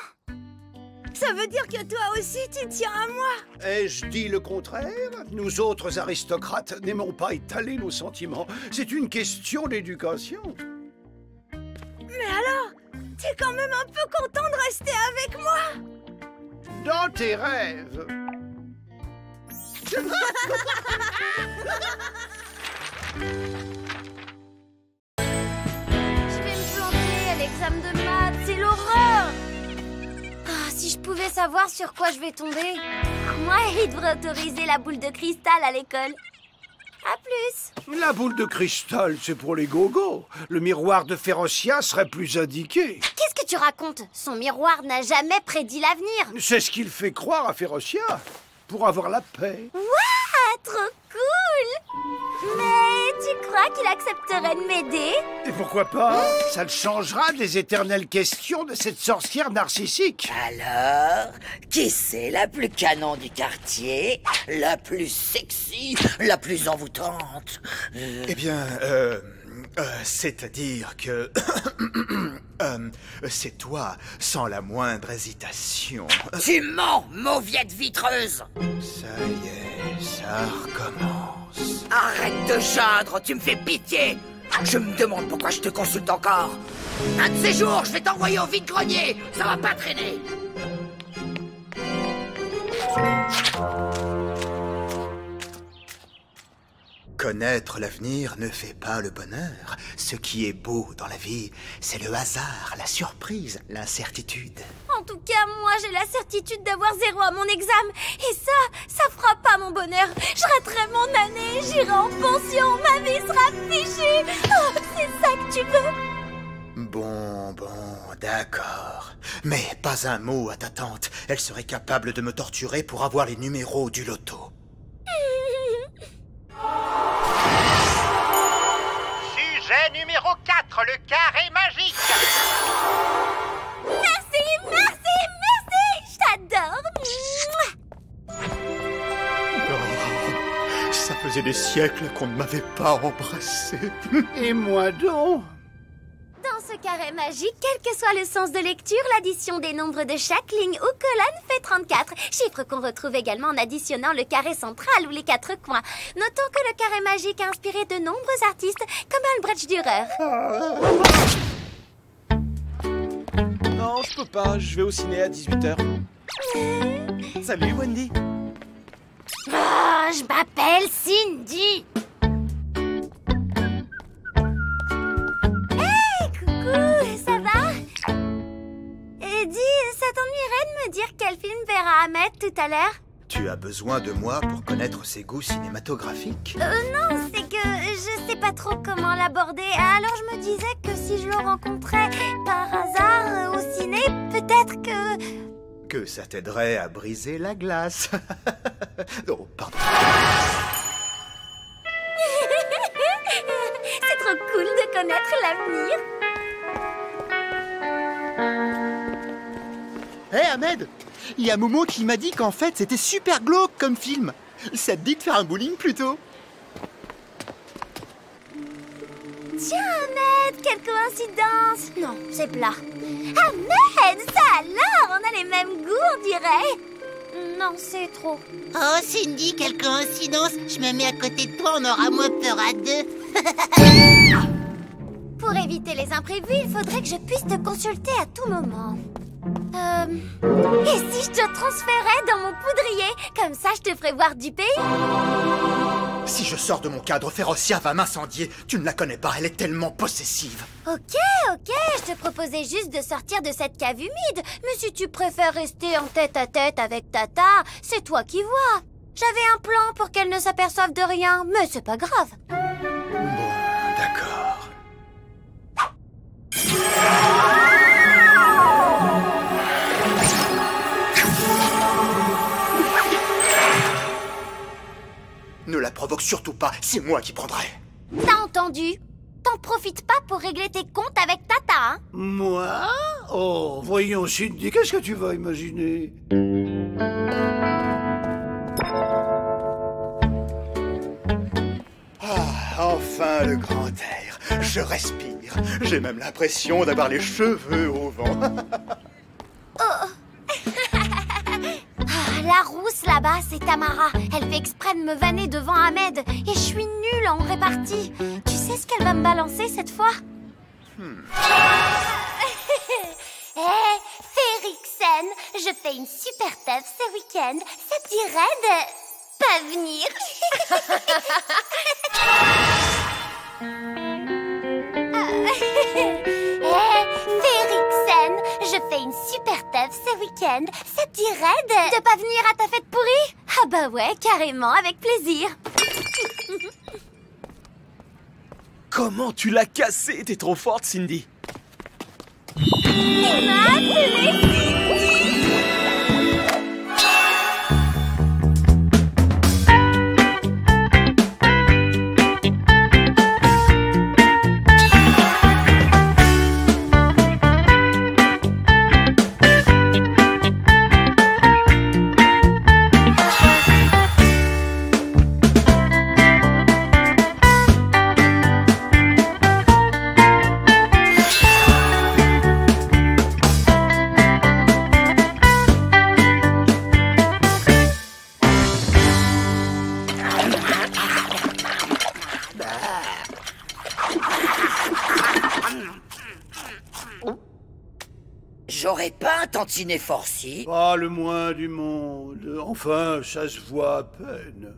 Ça veut dire que toi aussi tu tiens à moi? Ai-je dit le contraire? Nous autres aristocrates n'aimons pas étaler nos sentiments. C'est une question d'éducation. Mais alors, t'es quand même un peu content de rester avec moi? Dans tes rêves. Je vais me planter à l'examen de maths, c'est l'horreur! Ah, si je pouvais savoir sur quoi je vais tomber. Moi, il devrait autoriser la boule de cristal à l'école. À plus. La boule de cristal, c'est pour les gogos. Le miroir de Férocia serait plus indiqué. Qu'est-ce que tu racontes? Son miroir n'a jamais prédit l'avenir. C'est ce qu'il fait croire à Férocia, pour avoir la paix. Waouh, trop cool! Mais tu crois qu'il accepterait de m'aider? Et pourquoi pas? Ça le changera des éternelles questions de cette sorcière narcissique. Alors, qui c'est la plus canon du quartier? La plus sexy? La plus envoûtante? Eh bien, c'est-à-dire que... c'est toi, sans la moindre hésitation. Tu mens, mauviette vitreuse! Ça y est, ça recommence. Arrête de geindre, tu me fais pitié! Je me demande pourquoi je te consulte encore. Un de ces jours, je vais t'envoyer au vide-grenier. Ça va pas traîner. Connaître l'avenir ne fait pas le bonheur. Ce qui est beau dans la vie, c'est le hasard, la surprise, l'incertitude. En tout cas, moi, j'ai la certitude d'avoir 0 à mon examen. Et ça fera pas mon bonheur. Je raterai mon année, j'irai en pension, ma vie sera fichue. Oh, c'est ça que tu veux? Bon, d'accord. Mais pas un mot à ta tante. Elle serait capable de me torturer pour avoir les numéros du loto. Sujet numéro 4, le carré magique. Merci, je t'adore. Oh, ça faisait des siècles qu'on ne m'avait pas embrassé. Et moi donc? Dans ce carré magique, quel que soit le sens de lecture, l'addition des nombres de chaque ligne ou colonne fait 34. Chiffre qu'on retrouve également en additionnant le carré central ou les 4 coins. Notons que le carré magique a inspiré de nombreux artistes, comme Albrecht Dürer. Non, je peux pas, je vais au ciné à 18h. Salut Wendy. Oh, je m'appelle Cindy. Ça va? Et dis, ça t'ennuierait de me dire quel film verra Ahmed tout à l'heure? Tu as besoin de moi pour connaître ses goûts cinématographiques? Non, c'est que je sais pas trop comment l'aborder. Alors je me disais que si je le rencontrais par hasard au ciné, peut-être que... Que ça t'aiderait à briser la glace. Oh, pardon. C'est trop cool de connaître l'avenir. Hé Ahmed, il y a Momo qui m'a dit qu'en fait c'était super glauque comme film. Ça te dit de faire un bowling plutôt? Tiens Ahmed, quelle coïncidence. Non, c'est plat. Ahmed, ça alors, on a les mêmes goûts on dirait. Non, c'est trop. Oh Cindy, quelle coïncidence. Je me mets à côté de toi, on aura moins peur à deux. Pour Pour éviter les imprévus, il faudrait que je puisse te consulter à tout moment. Et si je te transférais dans mon poudrier? Comme ça, je te ferais voir du pays. Si je sors de mon cadre, Férocia va m'incendier. Tu ne la connais pas, elle est tellement possessive. Ok, je te proposais juste de sortir de cette cave humide. Mais si tu préfères rester en tête-à-tête avec Tata, c'est toi qui vois. J'avais un plan pour qu'elle ne s'aperçoive de rien, mais c'est pas grave. Bon, d'accord. Ne la provoque surtout pas, c'est moi qui prendrai. T'as entendu? T'en profites pas pour régler tes comptes avec Tata, hein? Moi? Oh, voyons, Cindy, qu'est-ce que tu vas imaginer? Enfin le grand air, je respire. J'ai même l'impression d'avoir les cheveux au vent. La rousse là-bas, c'est Tamara. Elle fait exprès de me vanner devant Ahmed. Et je suis nulle en répartie. Tu sais ce qu'elle va me balancer cette fois? Férixen, je fais une super teuf ce week-end. Ça te dirait de pas venir? Férixen, je fais une super teuf ce week-end. Ça te dirait de pas venir à ta fête pourrie? Ah bah ouais, carrément, avec plaisir. Comment tu l'as cassé? T'es trop forte, Cindy. Il m'a appelé Cindy. J'aurais pas un tantinet forci? Pas le moins du monde. Enfin, ça se voit à peine.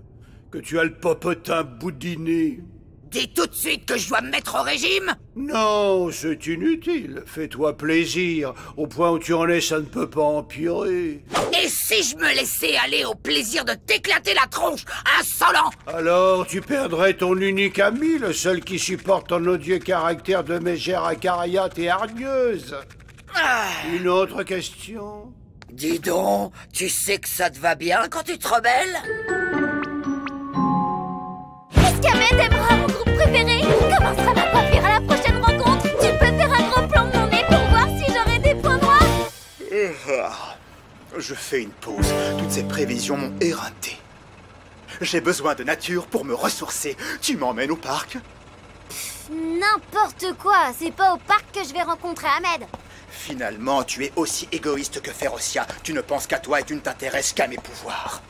Que tu as le popotin boudiné. Dis tout de suite que je dois me mettre au régime? Non, c'est inutile. Fais-toi plaisir. Au point où tu en es, ça ne peut pas empirer. Et si je me laissais aller au plaisir de t'éclater la tronche, insolent? Alors, tu perdrais ton unique ami, le seul qui supporte ton odieux caractère de mégère acariate et hargneuse. Une autre question? Dis donc, tu sais que ça te va bien quand tu te rebelles? Est-ce qu'Ahmed aimera mon groupe préféré? Comment sera ma coiffure à la prochaine rencontre? Tu peux faire un gros plan de mon nez pour voir si j'aurai des points noirs? Je fais une pause. Toutes ces prévisions m'ont éreinté. J'ai besoin de nature pour me ressourcer. Tu m'emmènes au parc? N'importe quoi, c'est pas au parc que je vais rencontrer Ahmed. Finalement, tu es aussi égoïste que Férocia. Tu ne penses qu'à toi et tu ne t'intéresses qu'à mes pouvoirs.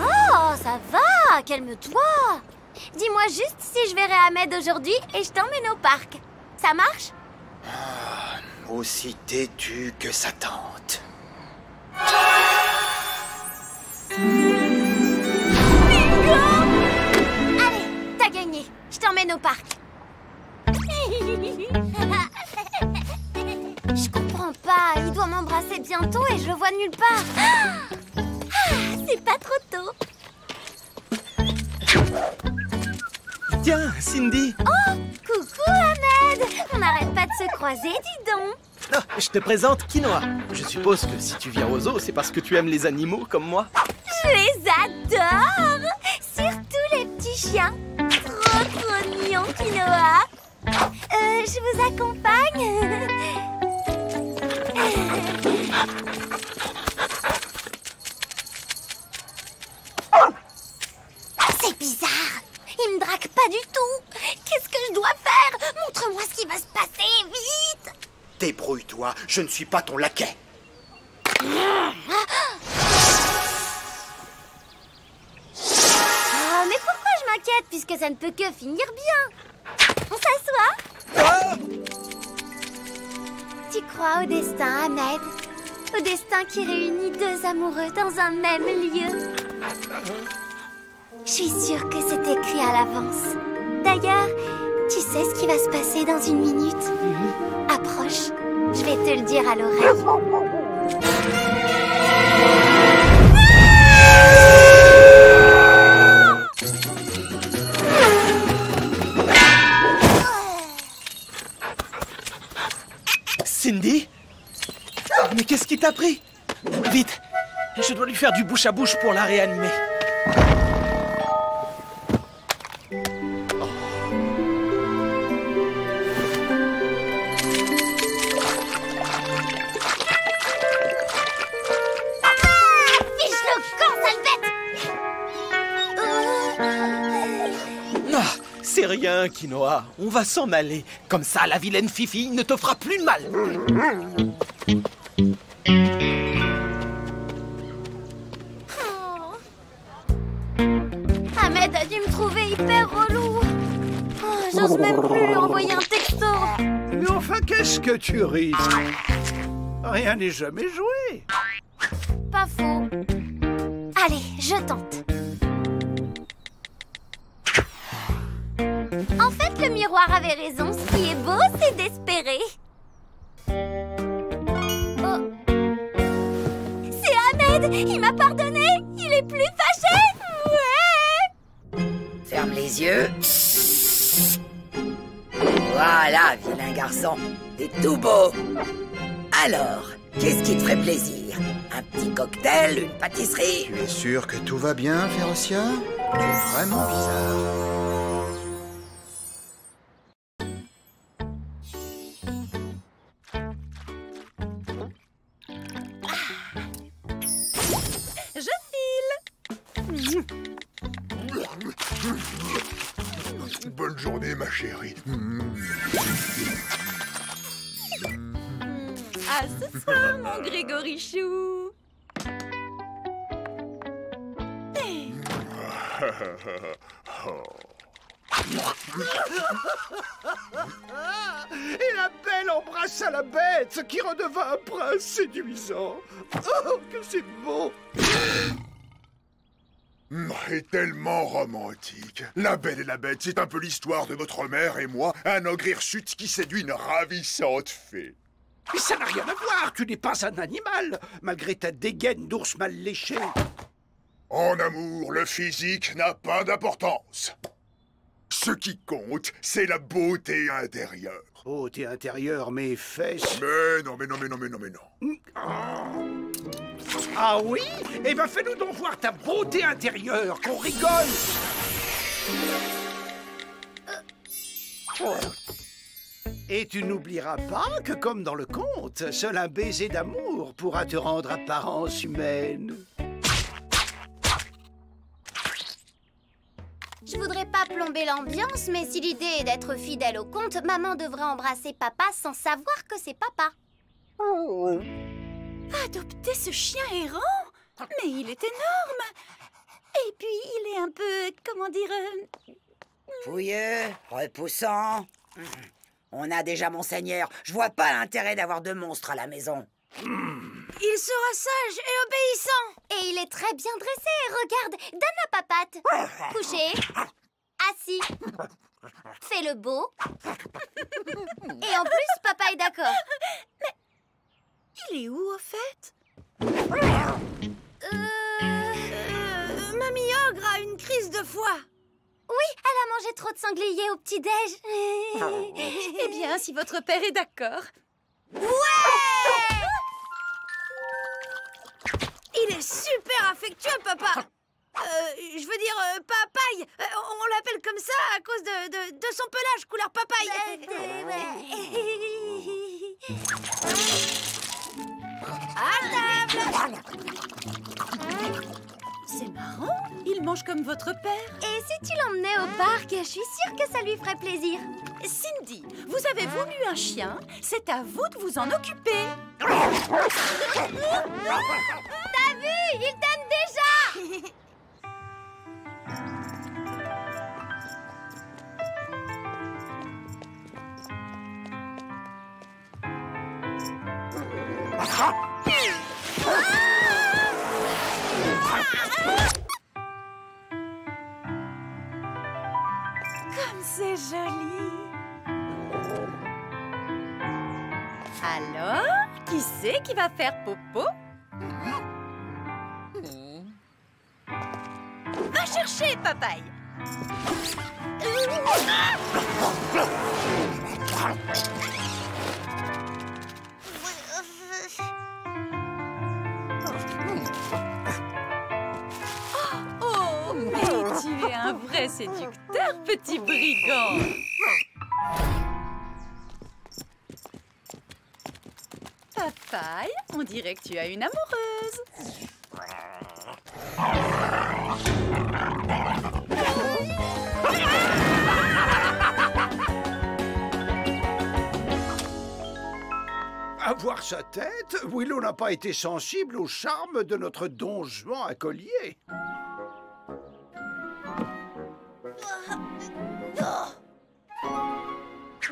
Oh, ça va, calme-toi. Dis-moi juste si je verrai Ahmed aujourd'hui et je t'emmène au parc. Ça marche? Aussi têtu que sa tante. Bingo! Allez, t'as gagné. Je t'emmène au parc. Je comprends pas, il doit m'embrasser bientôt et je le vois nulle part. C'est pas trop tôt. Tiens, Cindy. Oh, coucou Ahmed. On n'arrête pas de se croiser, dis donc. Ah, je te présente Quinoa. Je suppose que si tu viens au zoo, c'est parce que tu aimes les animaux comme moi. Je les adore. Surtout les petits chiens. Trop mignons, Quinoa. Je vous accompagne. C'est bizarre. Il me drague pas du tout. Qu'est-ce que je dois faire? Montre-moi ce qui va se passer, vite. Débrouille-toi, je ne suis pas ton laquais. Mais pourquoi je m'inquiète puisque ça ne peut que finir bien? On s'assoit? tu crois au destin, Ahmed? Au destin qui réunit deux amoureux dans un même lieu? Je suis sûre que c'est écrit à l'avance. D'ailleurs, tu sais ce qui va se passer dans une minute? Approche, je vais te le dire à l'oreille. Cindy? Mais qu'est-ce qui t'a pris? Vite, je dois lui faire du bouche à bouche pour la réanimer. C'est rien, Quinoa. On va s'en aller. Comme ça, la vilaine Fifi ne te fera plus de mal. Ahmed a dû me trouver hyper relou. J'ose même plus envoyer un texto. Mais enfin, qu'est-ce que tu risques? Rien n'est jamais joué. Pas faux. Allez, je tente. En fait, le miroir avait raison. Ce qui est beau, c'est d'espérer. Oh. C'est Ahmed. Il m'a pardonné. Il est plus fâché. Ouais. Ferme les yeux. Voilà, vilain garçon. T'es tout beau. Alors, qu'est-ce qui te ferait plaisir? Un petit cocktail, une pâtisserie? Tu es sûr que tout va bien, Férocia? Tu es vraiment bizarre. Bonne journée, ma chérie. À ce soir, mon Grégorichou. Et la belle embrassa la bête, qui redevint un prince séduisant. Oh, que c'est beau! Et tellement romantique. La Belle et la Bête, c'est un peu l'histoire de votre mère et moi, un ogre hirsute qui séduit une ravissante fée. Mais ça n'a rien à voir, tu n'es pas un animal, malgré ta dégaine d'ours mal léché. En amour, le physique n'a pas d'importance. Ce qui compte, c'est la beauté intérieure. Beauté intérieure, mes fesses... Mais non. Ah oui? Eh ben fais-nous donc voir ta beauté intérieure, qu'on rigole. Et tu n'oublieras pas que, comme dans le conte, seul un baiser d'amour pourra te rendre apparence humaine. Je voudrais pas plomber l'ambiance, mais si l'idée est d'être fidèle au conte, maman devrait embrasser papa sans savoir que c'est papa. Adopter ce chien errant? Mais il est énorme. Et puis, il est un peu, comment dire... Fouilleux, repoussant. On a déjà Monseigneur. Je vois pas l'intérêt d'avoir deux monstres à la maison. Il sera sage et obéissant. Et il est très bien dressé. Regarde, donne la papate. Couché. Assis. Fais le beau. Et en plus, papa est d'accord. Mais il est où, au fait? Mamie Ogre a une crise de foie. Oui, elle a mangé trop de sanglier au petit-déj. Eh bien, si votre père est d'accord. Ouais! Il est super affectueux, papa. Je veux dire, papaye. On l'appelle comme ça à cause de son pelage couleur papaye. À table. C'est marrant, il mange comme votre père. Et si tu l'emmenais au parc, je suis sûre que ça lui ferait plaisir. Cindy, vous avez voulu un chien, c'est à vous de vous en occuper. T'as vu? Il t'aime déjà. Comme c'est joli. Alors, qui c'est qui va faire popo? Va chercher, Papaye. Oh, mais tu es un vrai séducteur, petit brigand. Papaye, on dirait que tu as une amoureuse. À voir sa tête, Willow n'a pas été sensible au charme de notre don Juan à collier.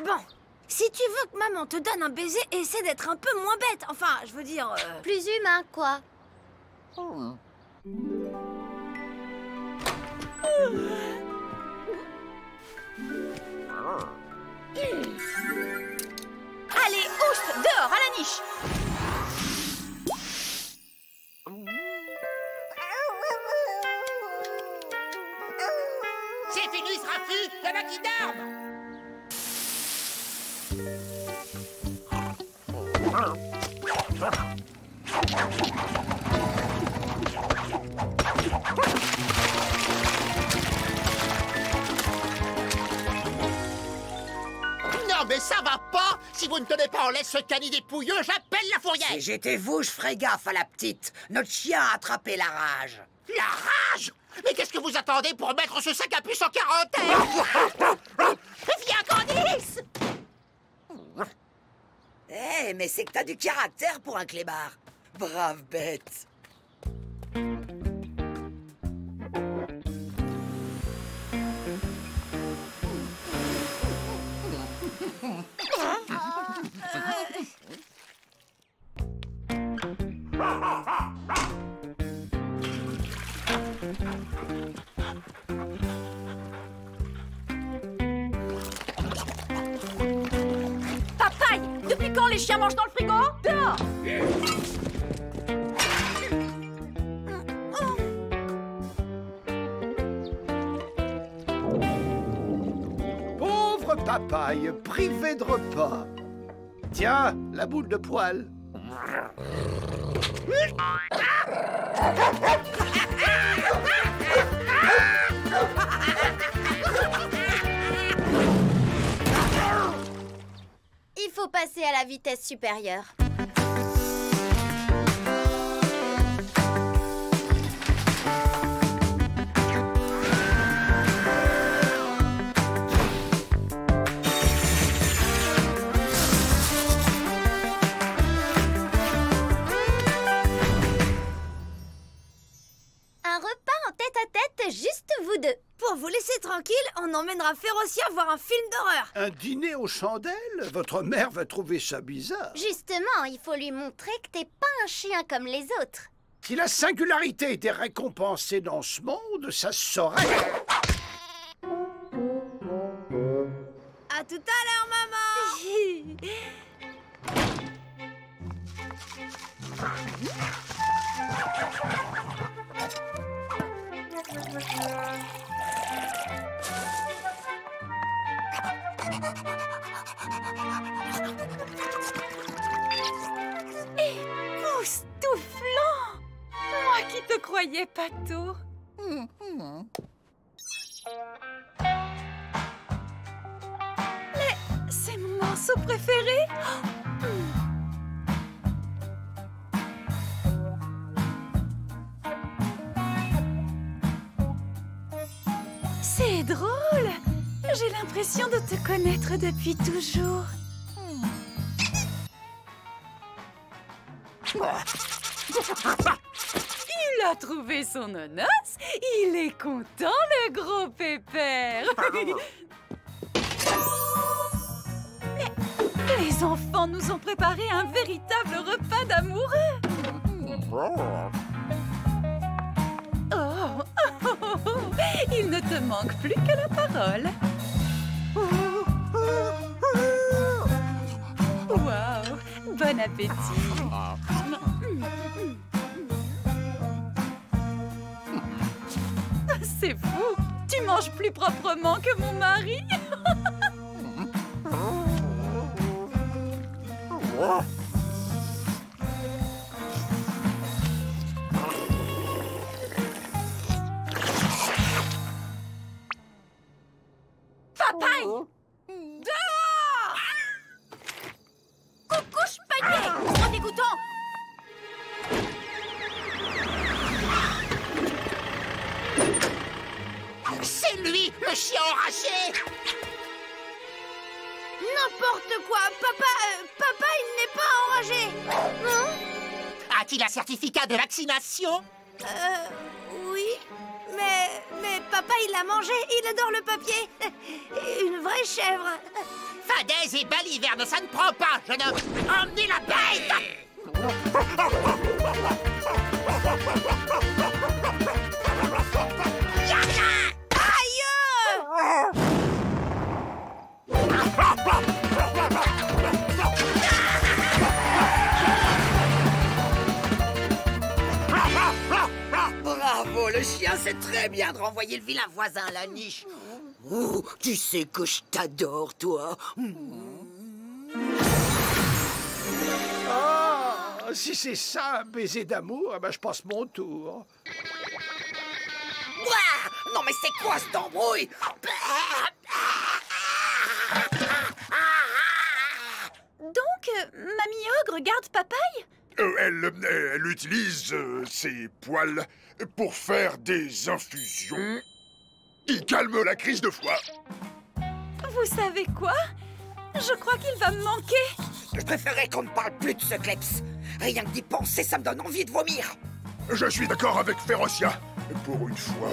Bon, si tu veux que maman te donne un baiser, essaie d'être un peu moins bête. Enfin, je veux dire... Plus humain, quoi. Allez, oust, dehors, à la niche. C'est fini ce raffut, la maquille d'armes. Non mais ça va pas. Si vous ne tenez pas en laisse ce cani dépouilleux, j'appelle la fourrière. Si j'étais vous, je ferais gaffe à la petite. Notre chien a attrapé la rage. La rage? Mais qu'est-ce que vous attendez pour mettre ce sac à puce en quarantaine? Viens, Candice! Eh, mais c'est que t'as du caractère pour un clébard. Brave bête. Papaye, depuis quand les chiens mangent dans le frigo? Dehors! Pauvre Papaye, privé de repas. Tiens, la boule de poil. Il faut passer à la vitesse supérieure. Un repas en tête-à-tête, juste vous deux. Pour vous laisser tranquille, on emmènera Férocia voir un film d'horreur. Un dîner aux chandelles? Votre mère va trouver ça bizarre. Justement, il faut lui montrer que t'es pas un chien comme les autres. Si la singularité était récompensée dans ce monde, ça se saurait. À tout à l'heure, maman. Époustouflant! Moi qui te croyais pâteau. Mais c'est mon morceau préféré. C'est drôle. J'ai l'impression de te connaître depuis toujours. Il a trouvé son nonos. Il est content, le gros pépère. Mais Les enfants nous ont préparé un véritable repas d'amoureux. Oh, il ne te manque plus que la parole. Waouh, bon appétit. C'est fou, tu manges plus proprement que mon mari. Papaye! Dehors! Coucouche panier! Trop dégoûtant! C'est lui, le chien enragé! N'importe quoi. Papa, il n'est pas enragé. Non? A-t-il un certificat de vaccination? Oui. Mais papa, il l'a mangé. Il adore le papier. Une vraie chèvre. Fadaise et baliverne, ça ne prend pas, jeune homme. Emmenez la bête! Aïe! Bravo, le chien sait très bien de renvoyer le vilain voisin à la niche. Oh, tu sais que je t'adore, toi. Ah, si c'est ça, un baiser d'amour, eh ben, je passe mon tour. Ouah, non mais c'est quoi cette embrouille? Donc, Mamie Ogre garde Papaye? Elle utilise ses poils pour faire des infusions qui calment la crise de foie. Vous savez quoi? Je crois qu'il va me manquer. Je préférerais qu'on ne parle plus de ce kleps. Rien que d'y penser, ça me donne envie de vomir. Je suis d'accord avec Férocia. Pour une fois.